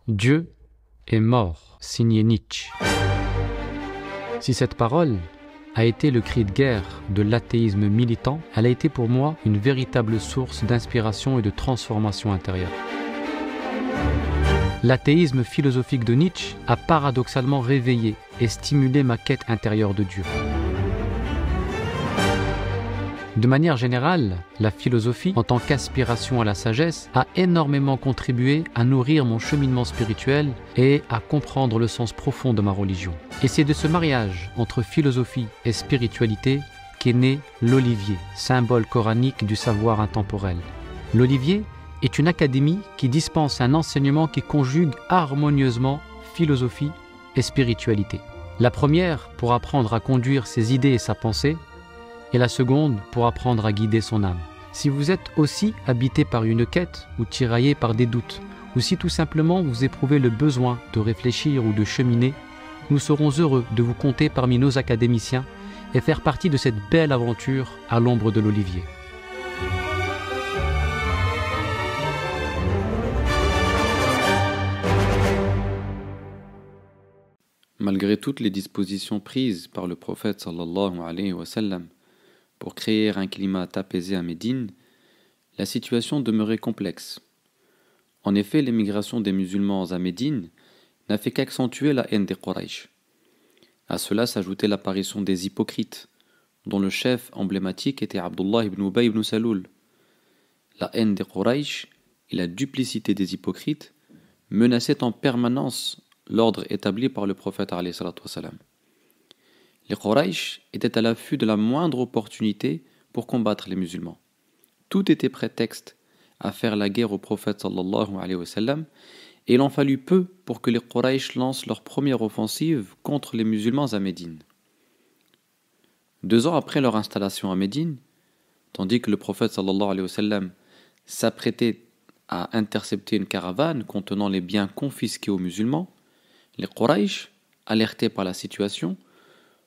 Dieu est mort, signé Nietzsche. Si cette parole a été le cri de guerre de l'athéisme militant, elle a été pour moi une véritable source d'inspiration et de transformation intérieure. L'athéisme philosophique de Nietzsche a paradoxalement réveillé et stimulé ma quête intérieure de Dieu. De manière générale, la philosophie, en tant qu'aspiration à la sagesse, a énormément contribué à nourrir mon cheminement spirituel et à comprendre le sens profond de ma religion. Et c'est de ce mariage entre philosophie et spiritualité qu'est né l'olivier, symbole coranique du savoir intemporel. L'olivier est une académie qui dispense un enseignement qui conjugue harmonieusement philosophie et spiritualité. La première pour apprendre à conduire ses idées et sa pensée, et la seconde pour apprendre à guider son âme. Si vous êtes aussi habité par une quête ou tiraillé par des doutes, ou si tout simplement vous éprouvez le besoin de réfléchir ou de cheminer, nous serons heureux de vous compter parmi nos académiciens et faire partie de cette belle aventure à l'ombre de l'olivier. Malgré toutes les dispositions prises par le prophète sallallahu alayhi wa sallam pour créer un climat apaisé à Médine, la situation demeurait complexe. En effet, l'émigration des musulmans à Médine n'a fait qu'accentuer la haine des Quraysh. À cela s'ajoutait l'apparition des hypocrites, dont le chef emblématique était Abdullah ibn Ubay ibn Saloul. La haine des Quraysh et la duplicité des hypocrites menaçaient en permanence l'ordre établi par le prophète alayhi salatu wassalam. Les Quraysh étaient à l'affût de la moindre opportunité pour combattre les musulmans. Tout était prétexte à faire la guerre au prophète sallallahu alayhi wa sallam, et il en fallut peu pour que les Quraysh lancent leur première offensive contre les musulmans à Médine. 2 ans après leur installation à Médine, tandis que le prophète sallallahu alayhi wa sallam s'apprêtait à intercepter une caravane contenant les biens confisqués aux musulmans, les Quraysh, alertés par la situation,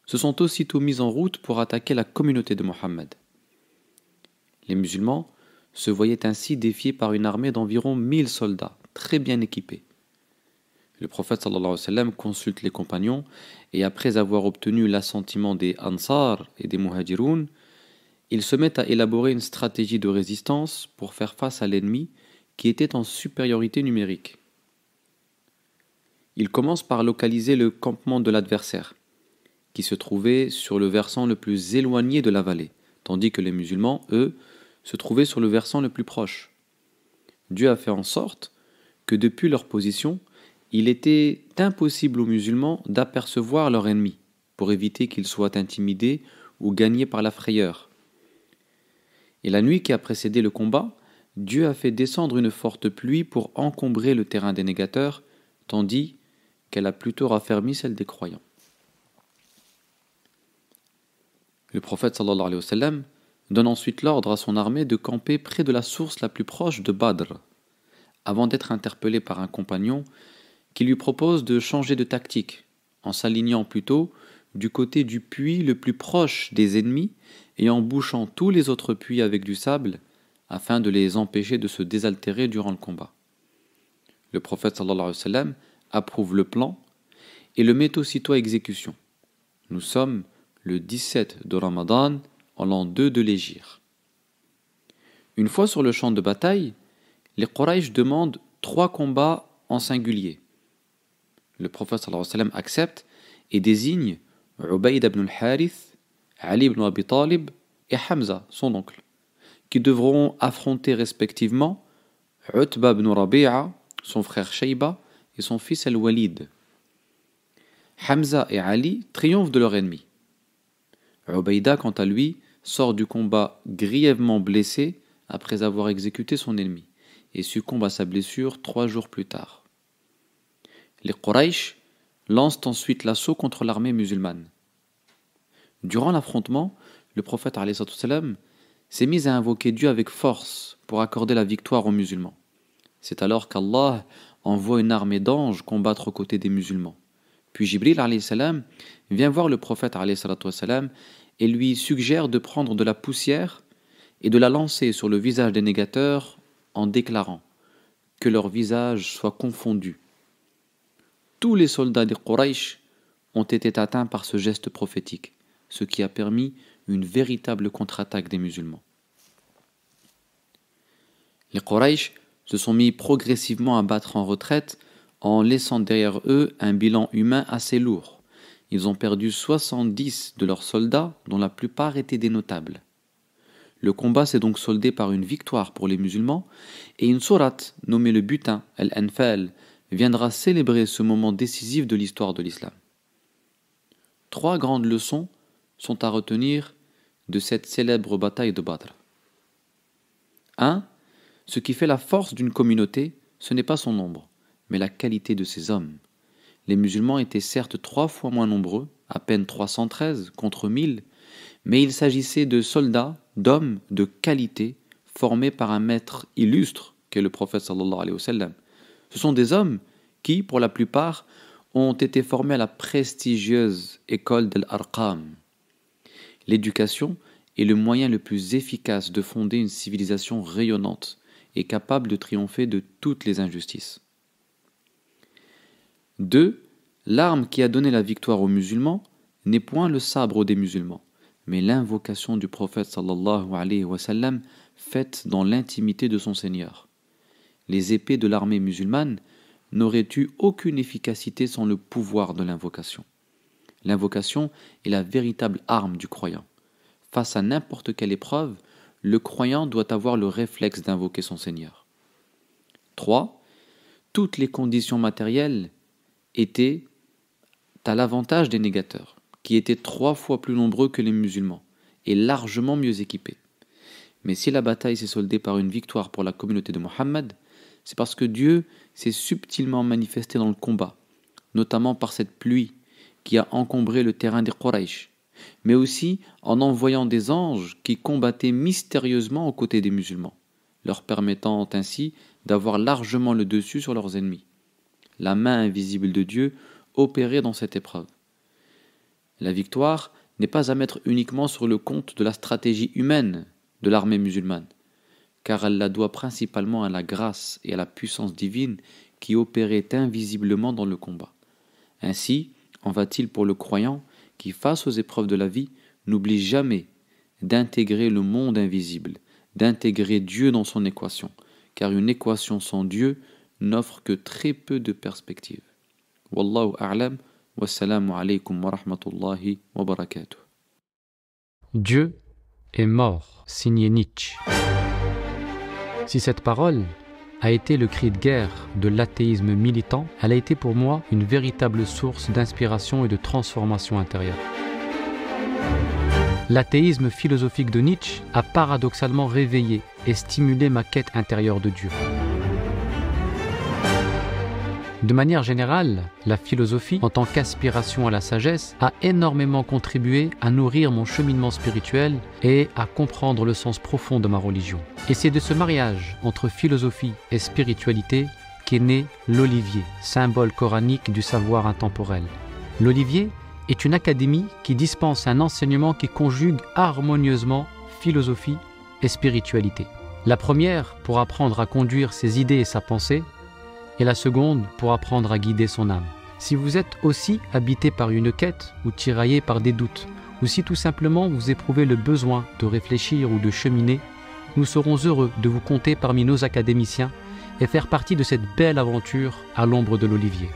se sont aussitôt mis en route pour attaquer la communauté de Mohammed. Les musulmans se voyaient ainsi défiés par une armée d'environ 1000 soldats, très bien équipés. Le prophète sallallahu alayhi wa sallam consulte les compagnons et après avoir obtenu l'assentiment des Ansar et des Muhajiroun, il se met à élaborer une stratégie de résistance pour faire face à l'ennemi qui était en supériorité numérique. Il commence par localiser le campement de l'adversaire, qui se trouvait sur le versant le plus éloigné de la vallée, tandis que les musulmans, eux, se trouvaient sur le versant le plus proche. Dieu a fait en sorte que depuis leur position, il était impossible aux musulmans d'apercevoir leur ennemi, pour éviter qu'ils soient intimidés ou gagnés par la frayeur. Et la nuit qui a précédé le combat, Dieu a fait descendre une forte pluie pour encombrer le terrain des négateurs, tandis qu'elle a plutôt raffermi celle des croyants. Le prophète sallallahu alayhi wa sallam donne ensuite l'ordre à son armée de camper près de la source la plus proche de Badr, avant d'être interpellé par un compagnon qui lui propose de changer de tactique, en s'alignant plutôt du côté du puits le plus proche des ennemis et en bouchant tous les autres puits avec du sable, afin de les empêcher de se désaltérer durant le combat. Le prophète sallallahu alayhi wa sallam approuve le plan et le met aussitôt à exécution. Nous sommes le 17 de Ramadan, en l'an 2 de l'Hégire. Une fois sur le champ de bataille, les Quraysh demandent 3 combats en singulier. Le prophète sallallahu alayhi wa sallam accepte et désigne Ubayd ibn al-Harith, Ali ibn Abi Talib et Hamza, son oncle, qui devront affronter respectivement Utba ibn Rabi'a, son frère Shayba et son fils Al-Walid. Hamza et Ali triomphent de leur ennemi. Ubayda, quant à lui, sort du combat grièvement blessé après avoir exécuté son ennemi et succombe à sa blessure 3 jours plus tard. Les Quraysh lancent ensuite l'assaut contre l'armée musulmane. Durant l'affrontement, le prophète alayhi salatu wassalam s'est mis à invoquer Dieu avec force pour accorder la victoire aux musulmans. C'est alors qu'Allah envoie une armée d'anges combattre aux côtés des musulmans. Puis Jibril alayhi salam vient voir le prophète alayhi salatu wassalam et lui suggère de prendre de la poussière et de la lancer sur le visage des négateurs en déclarant que leur visage soit confondu tous les soldats des Quraysh ont été atteints par ce geste prophétique, ce qui a permis une véritable contre-attaque des musulmans. Les Quraysh se sont mis progressivement à battre en retraite en laissant derrière eux un bilan humain assez lourd. Ils ont perdu 70 de leurs soldats, dont la plupart étaient des notables. Le combat s'est donc soldé par une victoire pour les musulmans et une sourate nommée le butin, Al-Anfal, viendra célébrer ce moment décisif de l'histoire de l'islam. 3 grandes leçons sont à retenir de cette célèbre bataille de Badr. 1. Ce qui fait la force d'une communauté, ce n'est pas son nombre, mais la qualité de ses hommes. Les musulmans étaient certes 3 fois moins nombreux, à peine 313 contre 1000, mais il s'agissait de soldats, d'hommes de qualité, formés par un maître illustre qu'est le prophète sallallahu alayhi wa sallam. Ce sont des hommes qui, pour la plupart, ont été formés à la prestigieuse école d'Al-Arqam. L'éducation est le moyen le plus efficace de fonder une civilisation rayonnante et capable de triompher de toutes les injustices. 2. L'arme qui a donné la victoire aux musulmans n'est point le sabre des musulmans, mais l'invocation du prophète sallallahu alayhi wa sallam faite dans l'intimité de son Seigneur. Les épées de l'armée musulmane n'auraient eu aucune efficacité sans le pouvoir de l'invocation. L'invocation est la véritable arme du croyant. Face à n'importe quelle épreuve, le croyant doit avoir le réflexe d'invoquer son Seigneur. 3. Toutes les conditions matérielles étaient à l'avantage des négateurs, qui étaient 3 fois plus nombreux que les musulmans et largement mieux équipés. Mais si la bataille s'est soldée par une victoire pour la communauté de Mohammed, c'est parce que Dieu s'est subtilement manifesté dans le combat, notamment par cette pluie qui a encombré le terrain des Quraysh, mais aussi en envoyant des anges qui combattaient mystérieusement aux côtés des musulmans, leur permettant ainsi d'avoir largement le dessus sur leurs ennemis. La main invisible de Dieu opérait dans cette épreuve. La victoire n'est pas à mettre uniquement sur le compte de la stratégie humaine de l'armée musulmane, car elle la doit principalement à la grâce et à la puissance divine qui opéraient invisiblement dans le combat. Ainsi en va-t-il pour le croyant qui, face aux épreuves de la vie, n'oublie jamais d'intégrer le monde invisible, d'intégrer Dieu dans son équation, car une équation sans Dieu n'offre que très peu de perspectives. Wallahu a'lam, wassalamu alaykum wa rahmatullahi wa barakatuh. Dieu est mort, signé Nietzsche. Si cette parole a été le cri de guerre de l'athéisme militant, elle a été pour moi une véritable source d'inspiration et de transformation intérieure. L'athéisme philosophique de Nietzsche a paradoxalement réveillé et stimulé ma quête intérieure de Dieu. De manière générale, la philosophie, en tant qu'aspiration à la sagesse, a énormément contribué à nourrir mon cheminement spirituel et à comprendre le sens profond de ma religion. Et c'est de ce mariage entre philosophie et spiritualité qu'est né l'olivier, symbole coranique du savoir intemporel. L'olivier est une académie qui dispense un enseignement qui conjugue harmonieusement philosophie et spiritualité. La première pour apprendre à conduire ses idées et sa pensée, et la seconde pour apprendre à guider son âme. Si vous êtes aussi habité par une quête ou tiraillé par des doutes, ou si tout simplement vous éprouvez le besoin de réfléchir ou de cheminer, nous serons heureux de vous compter parmi nos académiciens et faire partie de cette belle aventure à l'ombre de l'olivier.